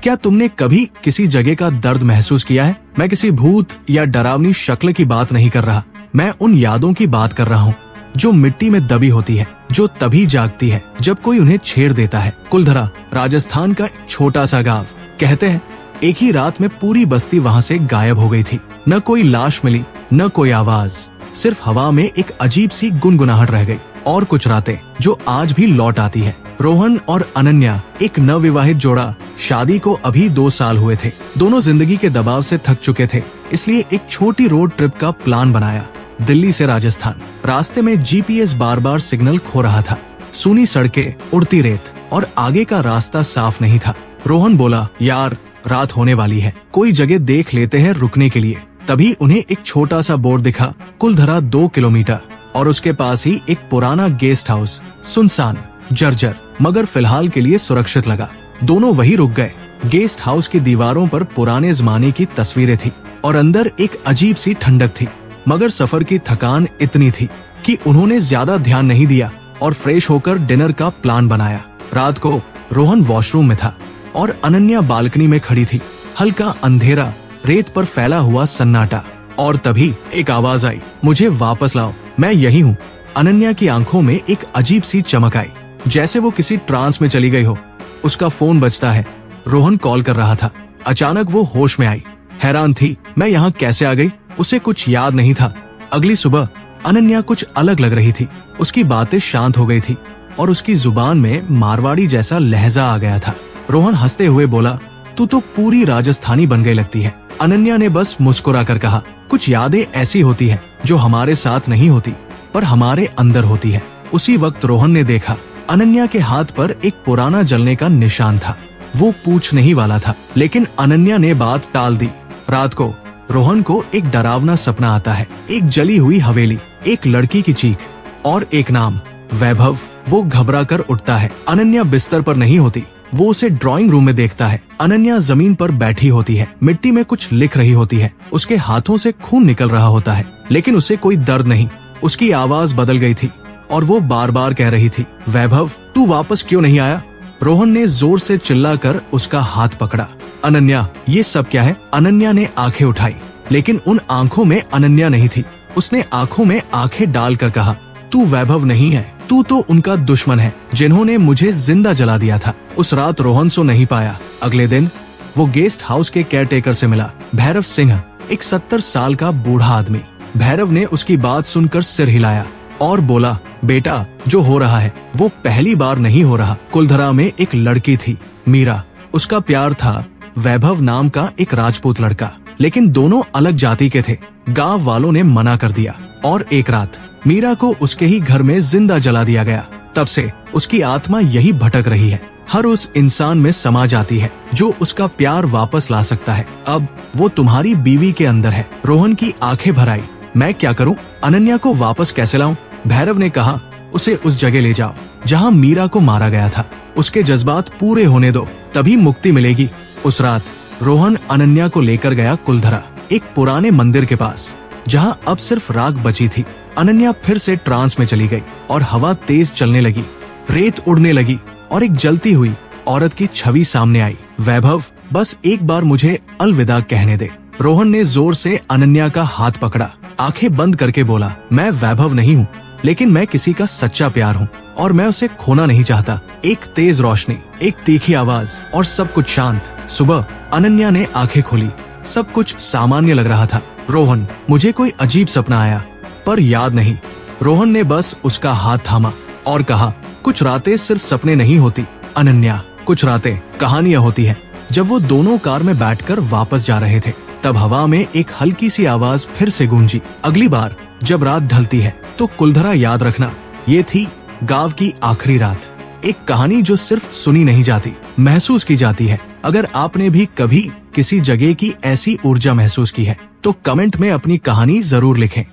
क्या तुमने कभी किसी जगह का दर्द महसूस किया है? मैं किसी भूत या डरावनी शक्ल की बात नहीं कर रहा, मैं उन यादों की बात कर रहा हूँ जो मिट्टी में दबी होती है, जो तभी जागती है जब कोई उन्हें छेड़ देता है। कुलधरा राजस्थान का एक छोटा सा गांव। कहते हैं एक ही रात में पूरी बस्ती वहाँ से गायब हो गई थी। न कोई लाश मिली, न कोई आवाज, सिर्फ हवा में एक अजीब सी गुनगुनाहट रह गई। और कुछ रातें जो आज भी लौट आती है। रोहन और अनन्या एक नवविवाहित जोड़ा, शादी को अभी 2 साल हुए थे। दोनों जिंदगी के दबाव से थक चुके थे, इसलिए एक छोटी रोड ट्रिप का प्लान बनाया, दिल्ली से राजस्थान। रास्ते में जीपीएस बार बार सिग्नल खो रहा था, सूनी सड़कें, उड़ती रेत और आगे का रास्ता साफ नहीं था। रोहन बोला, यार रात होने वाली है, कोई जगह देख लेते हैं रुकने के लिए। तभी उन्हें एक छोटा सा बोर्ड दिखा, कुलधरा 2 किलोमीटर, और उसके पास ही एक पुराना गेस्ट हाउस, सुनसान, जर्जर, मगर फिलहाल के लिए सुरक्षित लगा। दोनों वहीं रुक गए। गेस्ट हाउस की दीवारों पर पुराने जमाने की तस्वीरें थी और अंदर एक अजीब सी ठंडक थी, मगर सफर की थकान इतनी थी कि उन्होंने ज्यादा ध्यान नहीं दिया और फ्रेश होकर डिनर का प्लान बनाया। रात को रोहन वॉशरूम में था और अनन्या बालकनी में खड़ी थी। हल्का अंधेरा, रेत पर फैला हुआ सन्नाटा, और तभी एक आवाज आई, मुझे वापस लाओ, मैं यही हूँ। अनन्या की आंखों में एक अजीब सी चमक आई, जैसे वो किसी ट्रांस में चली गई हो। उसका फोन बजता है, रोहन कॉल कर रहा था। अचानक वो होश में आई, हैरान थी, मैं यहाँ कैसे आ गई? उसे कुछ याद नहीं था। अगली सुबह अनन्या कुछ अलग लग रही थी, उसकी बातें शांत हो गई थी और उसकी जुबान में मारवाड़ी जैसा लहजा आ गया था। रोहन हंसते हुए बोला, तू तो पूरी राजस्थानी बन गई लगती है। अनन्या ने बस मुस्कुरा कर कहा, कुछ यादें ऐसी होती हैं जो हमारे साथ नहीं होती पर हमारे अंदर होती है। उसी वक्त रोहन ने देखा, अनन्या के हाथ पर एक पुराना जलने का निशान था। वो पूछने ही वाला था, लेकिन अनन्या ने बात टाल दी। रात को रोहन को एक डरावना सपना आता है, एक जली हुई हवेली, एक लड़की की चीख और एक नाम, वैभव। वो घबरा कर उठता है। अनन्या बिस्तर पर नहीं होती, वो उसे ड्राइंग रूम में देखता है। अनन्या जमीन पर बैठी होती है, मिट्टी में कुछ लिख रही होती है। उसके हाथों से खून निकल रहा होता है, लेकिन उसे कोई दर्द नहीं। उसकी आवाज बदल गई थी और वो बार बार कह रही थी, वैभव तू वापस क्यों नहीं आया? रोहन ने जोर से चिल्लाकर उसका हाथ पकड़ा। अनन्या, ये सब क्या है? अनन्या ने आंखें उठाई, लेकिन उन आंखों में अनन्या नहीं थी। उसने आंखों में आंखें डालकर कहा, तू वैभव नहीं है, तू तो उनका दुश्मन है जिन्होंने मुझे जिंदा जला दिया था। उस रात रोहन सो नहीं पाया। अगले दिन वो गेस्ट हाउस के केयरटेकर से मिला, भैरव सिंह, एक 70 साल का बूढ़ा आदमी। भैरव ने उसकी बात सुनकर सिर हिलाया और बोला, बेटा जो हो रहा है वो पहली बार नहीं हो रहा। कुलधरा में एक लड़की थी, मीरा। उसका प्यार था वैभव नाम का एक राजपूत लड़का, लेकिन दोनों अलग जाति के थे। गांव वालों ने मना कर दिया और एक रात मीरा को उसके ही घर में जिंदा जला दिया गया। तब से उसकी आत्मा यही भटक रही है, हर उस इंसान में समा जाती है जो उसका प्यार वापस ला सकता है। अब वो तुम्हारी बीवी के अंदर है। रोहन की आंखें भर आई, मैं क्या करूं? अनन्या को वापस कैसे लाऊं? भैरव ने कहा, उसे उस जगह ले जाओ जहां मीरा को मारा गया था। उसके जज्बात पूरे होने दो, तभी मुक्ति मिलेगी। उस रात रोहन अनन्या को लेकर गया कुलधरा, एक पुराने मंदिर के पास, जहां अब सिर्फ राख बची थी। अनन्या फिर से ट्रांस में चली गई और हवा तेज चलने लगी, रेत उड़ने लगी और एक जलती हुई औरत की छवि सामने आई। वैभव, बस एक बार मुझे अलविदा कहने दे। रोहन ने जोर से अनन्या का हाथ पकड़ा, आंखें बंद करके बोला, मैं वैभव नहीं हूँ, लेकिन मैं किसी का सच्चा प्यार हूँ और मैं उसे खोना नहीं चाहता। एक तेज रोशनी, एक तीखी आवाज और सब कुछ शांत। सुबह अनन्या ने आंखें खोली, सब कुछ सामान्य लग रहा था। रोहन, मुझे कोई अजीब सपना आया पर याद नहीं। रोहन ने बस उसका हाथ थामा और कहा, कुछ रातें सिर्फ सपने नहीं होती अनन्या, कुछ रातें कहानियां होती हैं। जब वो दोनों कार में बैठकर वापस जा रहे थे, तब हवा में एक हल्की सी आवाज फिर से गूंजी, अगली बार जब रात ढलती है तो कुलधरा याद रखना। ये थी गांव की आखिरी रात, एक कहानी जो सिर्फ सुनी नहीं जाती, महसूस की जाती है। अगर आपने भी कभी किसी जगह की ऐसी ऊर्जा महसूस की है तो कमेंट में अपनी कहानी जरूर लिखें।